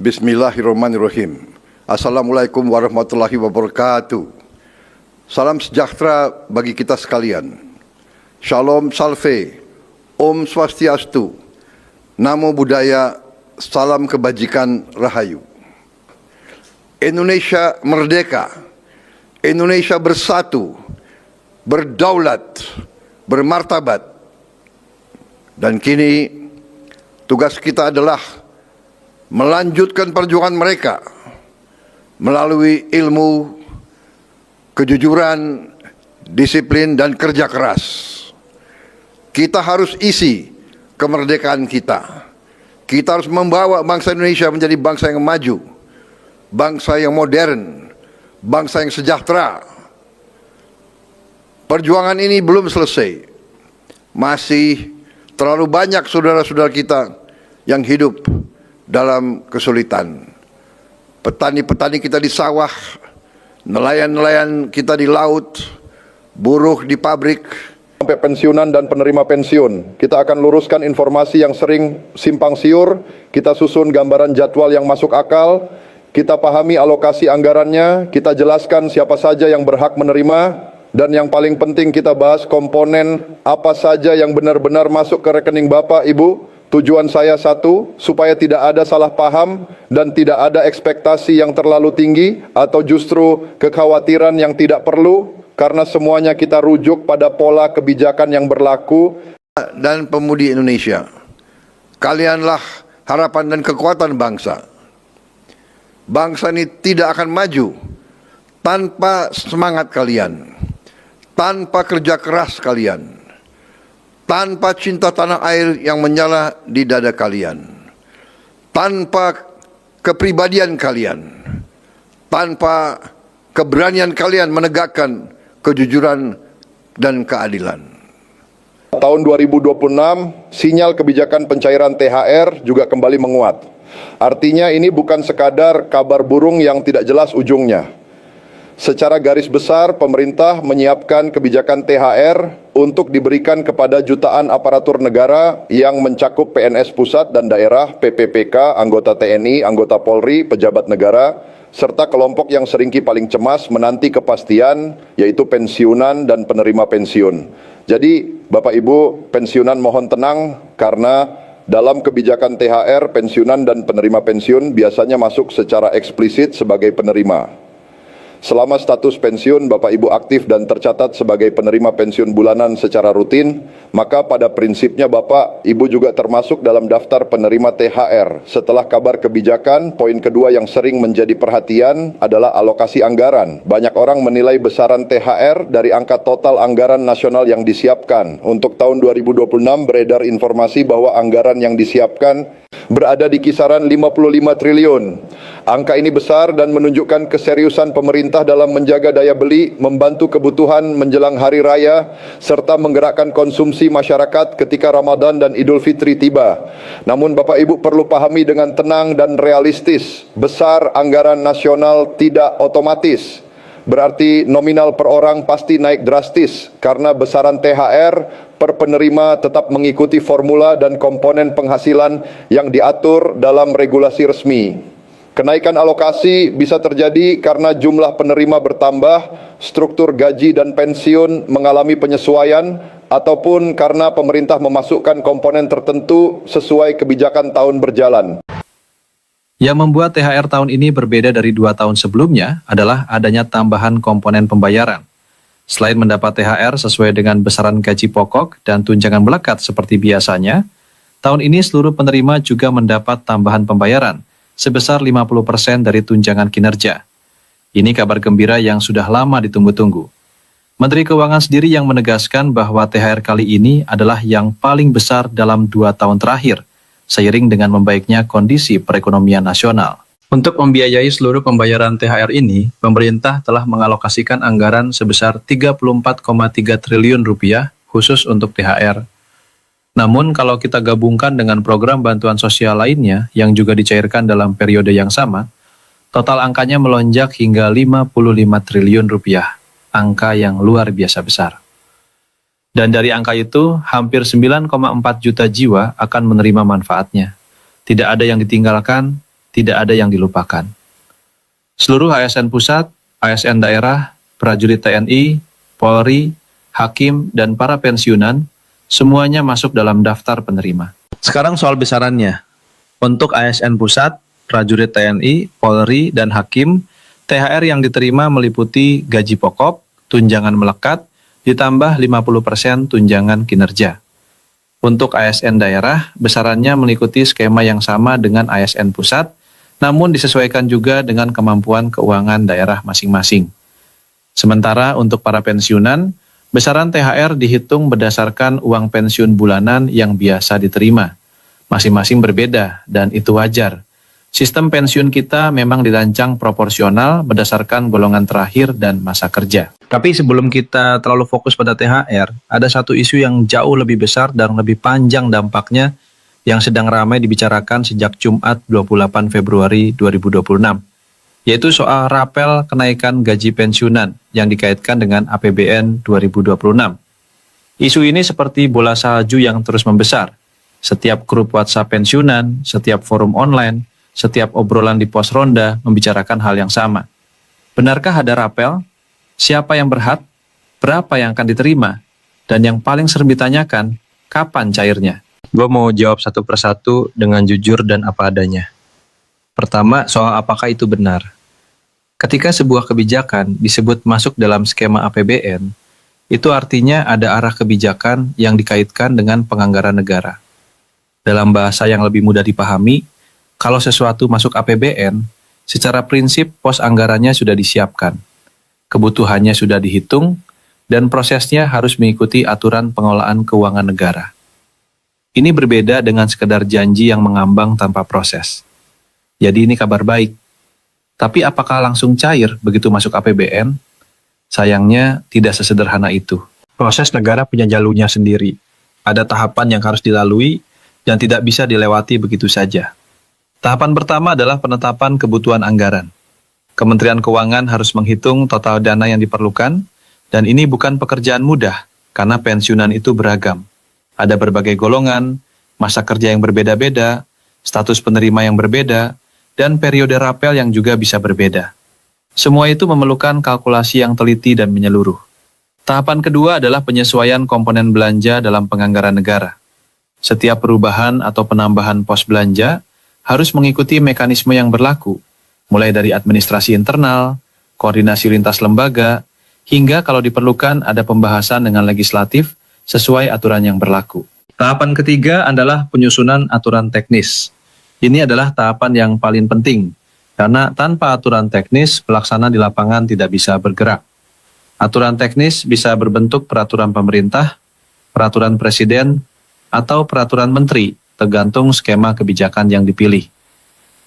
Bismillahirrahmanirrahim. Assalamualaikum warahmatullahi wabarakatuh. Salam sejahtera bagi kita sekalian. Shalom Salve, Om Swastiastu, Namo Buddhaya, Salam Kebajikan Rahayu. Indonesia merdeka, Indonesia bersatu, berdaulat, bermartabat. Dan kini tugas kita adalah melanjutkan perjuangan mereka melalui ilmu, kejujuran, disiplin, dan kerja keras. Kita harus isi kemerdekaan kita. Kita harus membawa bangsa Indonesia menjadi bangsa yang maju, bangsa yang modern, bangsa yang sejahtera. Perjuangan ini belum selesai. Masih terlalu banyak saudara-saudara kita yang hidup dalam kesulitan. Petani-petani kita di sawah, nelayan-nelayan kita di laut, buruh di pabrik, sampai pensiunan dan penerima pensiun. Kita akan luruskan informasi yang sering simpang siur, kita susun gambaran jadwal yang masuk akal, kita pahami alokasi anggarannya, kita jelaskan siapa saja yang berhak menerima, dan yang paling penting kita bahas komponen apa saja yang benar-benar masuk ke rekening Bapak, Ibu. Tujuan saya satu, supaya tidak ada salah paham dan tidak ada ekspektasi yang terlalu tinggi atau justru kekhawatiran yang tidak perlu, karena semuanya kita rujuk pada pola kebijakan yang berlaku. Dan pemudi Indonesia, kalianlah harapan dan kekuatan bangsa. Bangsa ini tidak akan maju tanpa semangat kalian, tanpa kerja keras kalian, tanpa cinta tanah air yang menyala di dada kalian, tanpa kepribadian kalian, tanpa keberanian kalian menegakkan kejujuran dan keadilan. Tahun 2026, sinyal kebijakan pencairan THR juga kembali menguat. Artinya ini bukan sekadar kabar burung yang tidak jelas ujungnya. Secara garis besar, pemerintah menyiapkan kebijakan THR untuk diberikan kepada jutaan aparatur negara yang mencakup PNS pusat dan daerah, PPPK, anggota TNI, anggota Polri, pejabat negara, serta kelompok yang seringkali paling cemas menanti kepastian, yaitu pensiunan dan penerima pensiun. Jadi, Bapak Ibu, pensiunan mohon tenang, karena dalam kebijakan THR, pensiunan dan penerima pensiun biasanya masuk secara eksplisit sebagai penerima. Selama status pensiun Bapak Ibu aktif dan tercatat sebagai penerima pensiun bulanan secara rutin, maka pada prinsipnya Bapak Ibu juga termasuk dalam daftar penerima THR. Setelah kabar kebijakan, poin kedua yang sering menjadi perhatian adalah alokasi anggaran. Banyak orang menilai besaran THR dari angka total anggaran nasional yang disiapkan. Untuk tahun 2026 beredar informasi bahwa anggaran yang disiapkan berada di kisaran 55 triliun. Angka ini besar dan menunjukkan keseriusan pemerintah dalam menjaga daya beli, membantu kebutuhan menjelang hari raya, serta menggerakkan konsumsi masyarakat ketika Ramadan dan Idul Fitri tiba. Namun Bapak Ibu perlu pahami dengan tenang dan realistis, besar anggaran nasional tidak otomatis. Berarti nominal per orang pasti naik drastis, karena besaran THR per penerima tetap mengikuti formula dan komponen penghasilan yang diatur dalam regulasi resmi. Kenaikan alokasi bisa terjadi karena jumlah penerima bertambah, struktur gaji dan pensiun mengalami penyesuaian, ataupun karena pemerintah memasukkan komponen tertentu sesuai kebijakan tahun berjalan. Yang membuat THR tahun ini berbeda dari 2 tahun sebelumnya adalah adanya tambahan komponen pembayaran. Selain mendapat THR sesuai dengan besaran gaji pokok dan tunjangan melekat seperti biasanya, tahun ini seluruh penerima juga mendapat tambahan pembayaran sebesar 50% dari tunjangan kinerja. Ini kabar gembira yang sudah lama ditunggu-tunggu. Menteri Keuangan sendiri yang menegaskan bahwa THR kali ini adalah yang paling besar dalam 2 tahun terakhir, seiring dengan membaiknya kondisi perekonomian nasional. Untuk membiayai seluruh pembayaran THR ini, pemerintah telah mengalokasikan anggaran sebesar 34,3 triliun rupiah khusus untuk THR. Namun kalau kita gabungkan dengan program bantuan sosial lainnya yang juga dicairkan dalam periode yang sama, total angkanya melonjak hingga 55 triliun rupiah, angka yang luar biasa besar. Dan dari angka itu, hampir 9,4 juta jiwa akan menerima manfaatnya. Tidak ada yang ditinggalkan, tidak ada yang dilupakan. Seluruh ASN pusat, ASN daerah, prajurit TNI, Polri, hakim, dan para pensiunan, semuanya masuk dalam daftar penerima. Sekarang soal besarannya. Untuk ASN pusat, prajurit TNI, Polri, dan hakim, THR yang diterima meliputi gaji pokok, tunjangan melekat, ditambah 50% tunjangan kinerja. Untuk ASN daerah, besarannya mengikuti skema yang sama dengan ASN pusat, namun disesuaikan juga dengan kemampuan keuangan daerah masing-masing. Sementara untuk para pensiunan, besaran THR dihitung berdasarkan uang pensiun bulanan yang biasa diterima. Masing-masing berbeda, dan itu wajar. Sistem pensiun kita memang dirancang proporsional berdasarkan golongan terakhir dan masa kerja. Tapi sebelum kita terlalu fokus pada THR, ada satu isu yang jauh lebih besar dan lebih panjang dampaknya yang sedang ramai dibicarakan sejak Jumat 28 Februari 2026, yaitu soal rapel kenaikan gaji pensiunan yang dikaitkan dengan APBN 2026. Isu ini seperti bola salju yang terus membesar. Setiap grup WhatsApp pensiunan, setiap forum online, setiap obrolan di pos ronda membicarakan hal yang sama. Benarkah ada rapel? Siapa yang berhak? Berapa yang akan diterima? Dan yang paling sering ditanyakan, kapan cairnya? Gue mau jawab satu persatu dengan jujur dan apa adanya. Pertama, soal apakah itu benar. Ketika sebuah kebijakan disebut masuk dalam skema APBN, itu artinya ada arah kebijakan yang dikaitkan dengan penganggaran negara. Dalam bahasa yang lebih mudah dipahami, kalau sesuatu masuk APBN, secara prinsip pos anggarannya sudah disiapkan, kebutuhannya sudah dihitung, dan prosesnya harus mengikuti aturan pengelolaan keuangan negara. Ini berbeda dengan sekedar janji yang mengambang tanpa proses. Jadi ini kabar baik. Tapi apakah langsung cair begitu masuk APBN? Sayangnya tidak sesederhana itu. Proses negara punya jalurnya sendiri. Ada tahapan yang harus dilalui dan tidak bisa dilewati begitu saja. Tahapan pertama adalah penetapan kebutuhan anggaran. Kementerian Keuangan harus menghitung total dana yang diperlukan, dan ini bukan pekerjaan mudah, karena pensiunan itu beragam. Ada berbagai golongan, masa kerja yang berbeda-beda, status penerima yang berbeda, dan periode rapel yang juga bisa berbeda. Semua itu memerlukan kalkulasi yang teliti dan menyeluruh. Tahapan kedua adalah penyesuaian komponen belanja dalam penganggaran negara. Setiap perubahan atau penambahan pos belanja harus mengikuti mekanisme yang berlaku, mulai dari administrasi internal, koordinasi lintas lembaga, hingga kalau diperlukan ada pembahasan dengan legislatif sesuai aturan yang berlaku. Tahapan ketiga adalah penyusunan aturan teknis. Ini adalah tahapan yang paling penting, karena tanpa aturan teknis, pelaksana di lapangan tidak bisa bergerak. Aturan teknis bisa berbentuk peraturan pemerintah, peraturan presiden, atau peraturan menteri, tergantung skema kebijakan yang dipilih.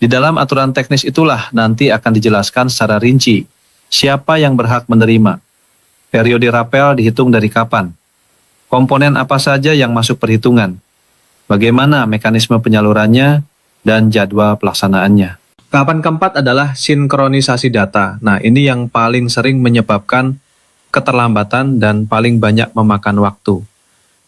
Di dalam aturan teknis itulah nanti akan dijelaskan secara rinci siapa yang berhak menerima, periode rapel dihitung dari kapan, komponen apa saja yang masuk perhitungan, bagaimana mekanisme penyalurannya, dan jadwal pelaksanaannya. Tahapan keempat adalah sinkronisasi data. Nah, ini yang paling sering menyebabkan keterlambatan dan paling banyak memakan waktu.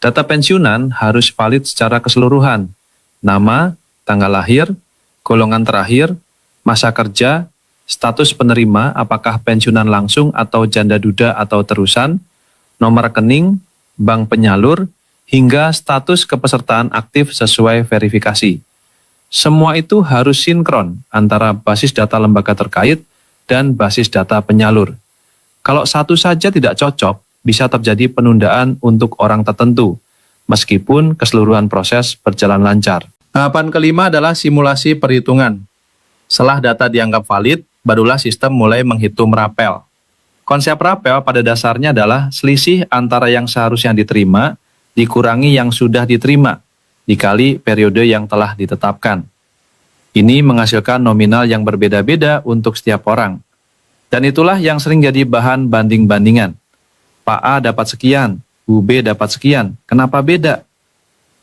Data pensiunan harus valid secara keseluruhan. Nama, tanggal lahir, golongan terakhir, masa kerja, status penerima apakah pensiunan langsung atau janda duda atau terusan, nomor rekening, bank penyalur, hingga status kepesertaan aktif sesuai verifikasi. Semua itu harus sinkron antara basis data lembaga terkait dan basis data penyalur. Kalau satu saja tidak cocok, bisa terjadi penundaan untuk orang tertentu, meskipun keseluruhan proses berjalan lancar. Tahapan kelima adalah simulasi perhitungan. Setelah data dianggap valid, barulah sistem mulai menghitung rapel. Konsep rapel pada dasarnya adalah selisih antara yang seharusnya diterima dikurangi yang sudah diterima, dikali periode yang telah ditetapkan. Ini menghasilkan nominal yang berbeda-beda untuk setiap orang. Dan itulah yang sering jadi bahan banding-bandingan. Pak A dapat sekian, Bu B dapat sekian, kenapa beda?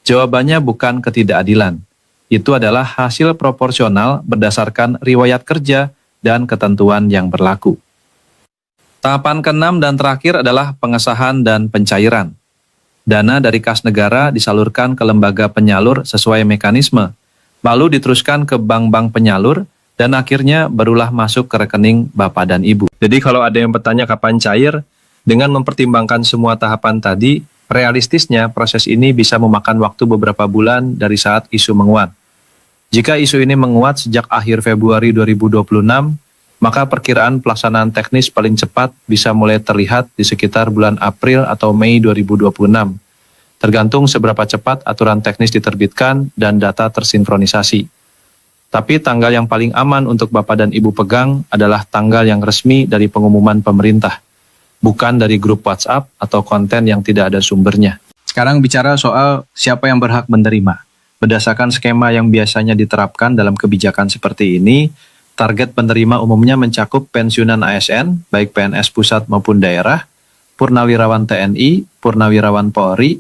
Jawabannya bukan ketidakadilan. Itu adalah hasil proporsional berdasarkan riwayat kerja dan ketentuan yang berlaku. Tahapan keenam dan terakhir adalah pengesahan dan pencairan. Dana dari kas negara disalurkan ke lembaga penyalur sesuai mekanisme, lalu diteruskan ke bank-bank penyalur, dan akhirnya barulah masuk ke rekening Bapak dan Ibu. Jadi kalau ada yang bertanya kapan cair, dengan mempertimbangkan semua tahapan tadi, realistisnya proses ini bisa memakan waktu beberapa bulan dari saat isu menguat. Jika isu ini menguat sejak akhir Februari 2026, maka perkiraan pelaksanaan teknis paling cepat bisa mulai terlihat di sekitar bulan April atau Mei 2026. Tergantung seberapa cepat aturan teknis diterbitkan dan data tersinkronisasi. Tapi tanggal yang paling aman untuk Bapak dan Ibu pegang adalah tanggal yang resmi dari pengumuman pemerintah, bukan dari grup WhatsApp atau konten yang tidak ada sumbernya. Sekarang bicara soal siapa yang berhak menerima. Berdasarkan skema yang biasanya diterapkan dalam kebijakan seperti ini, target penerima umumnya mencakup pensiunan ASN, baik PNS pusat maupun daerah, purnawirawan TNI, purnawirawan Polri,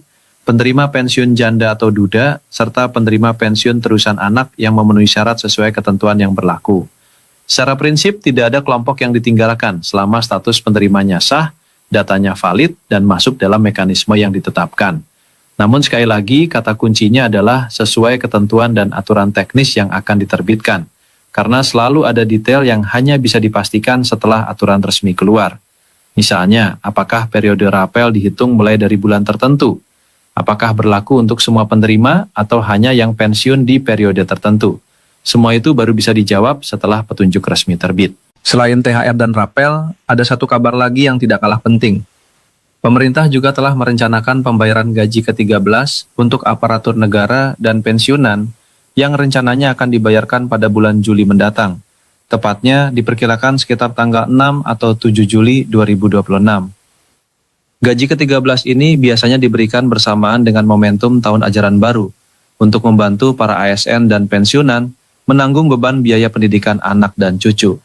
penerima pensiun janda atau duda, serta penerima pensiun terusan anak yang memenuhi syarat sesuai ketentuan yang berlaku. Secara prinsip, tidak ada kelompok yang ditinggalkan selama status penerimanya sah, datanya valid, dan masuk dalam mekanisme yang ditetapkan. Namun sekali lagi, kata kuncinya adalah sesuai ketentuan dan aturan teknis yang akan diterbitkan, karena selalu ada detail yang hanya bisa dipastikan setelah aturan resmi keluar. Misalnya, apakah periode rapel dihitung mulai dari bulan tertentu? Apakah berlaku untuk semua penerima atau hanya yang pensiun di periode tertentu? Semua itu baru bisa dijawab setelah petunjuk resmi terbit. Selain THR dan rapel, ada satu kabar lagi yang tidak kalah penting. Pemerintah juga telah merencanakan pembayaran gaji ke-13 untuk aparatur negara dan pensiunan yang rencananya akan dibayarkan pada bulan Juli mendatang. Tepatnya diperkirakan sekitar tanggal 6 atau 7 Juli 2026. Gaji ke-13 ini biasanya diberikan bersamaan dengan momentum tahun ajaran baru untuk membantu para ASN dan pensiunan menanggung beban biaya pendidikan anak dan cucu.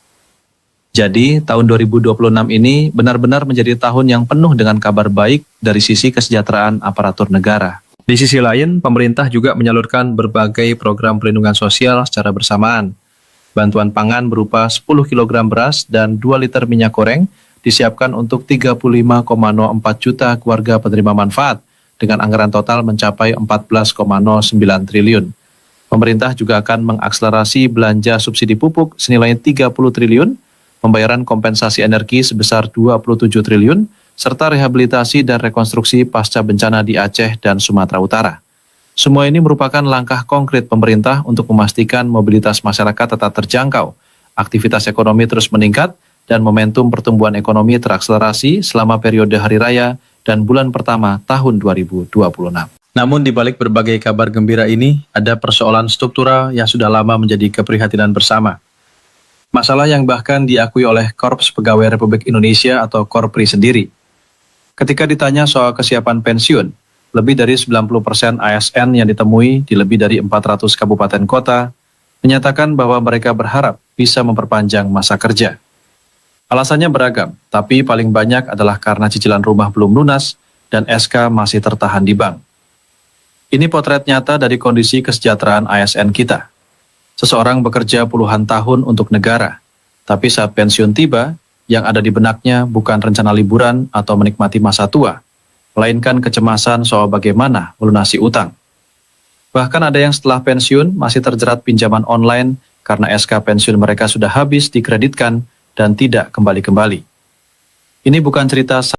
Jadi, tahun 2026 ini benar-benar menjadi tahun yang penuh dengan kabar baik dari sisi kesejahteraan aparatur negara. Di sisi lain, pemerintah juga menyalurkan berbagai program perlindungan sosial secara bersamaan. Bantuan pangan berupa 10 kg beras dan 2 liter minyak goreng disiapkan untuk 35,04 juta keluarga penerima manfaat dengan anggaran total mencapai 14,09 triliun. Pemerintah juga akan mengakselerasi belanja subsidi pupuk senilai 30 triliun, pembayaran kompensasi energi sebesar 27 triliun, serta rehabilitasi dan rekonstruksi pasca bencana di Aceh dan Sumatera Utara. Semua ini merupakan langkah konkret pemerintah untuk memastikan mobilitas masyarakat tetap terjangkau, aktivitas ekonomi terus meningkat, dan momentum pertumbuhan ekonomi terakselerasi selama periode hari raya dan bulan pertama tahun 2026. Namun di balik berbagai kabar gembira ini, ada persoalan struktural yang sudah lama menjadi keprihatinan bersama. Masalah yang bahkan diakui oleh Korps Pegawai Republik Indonesia atau Korpri sendiri. Ketika ditanya soal kesiapan pensiun, lebih dari 90% ASN yang ditemui di lebih dari 400 kabupaten kota menyatakan bahwa mereka berharap bisa memperpanjang masa kerja. Alasannya beragam, tapi paling banyak adalah karena cicilan rumah belum lunas dan SK masih tertahan di bank. Ini potret nyata dari kondisi kesejahteraan ASN kita. Seseorang bekerja puluhan tahun untuk negara, tapi saat pensiun tiba, yang ada di benaknya bukan rencana liburan atau menikmati masa tua, melainkan kecemasan soal bagaimana melunasi utang. Bahkan ada yang setelah pensiun masih terjerat pinjaman online karena SK pensiun mereka sudah habis dikreditkan dan tidak kembali-kembali. Ini bukan cerita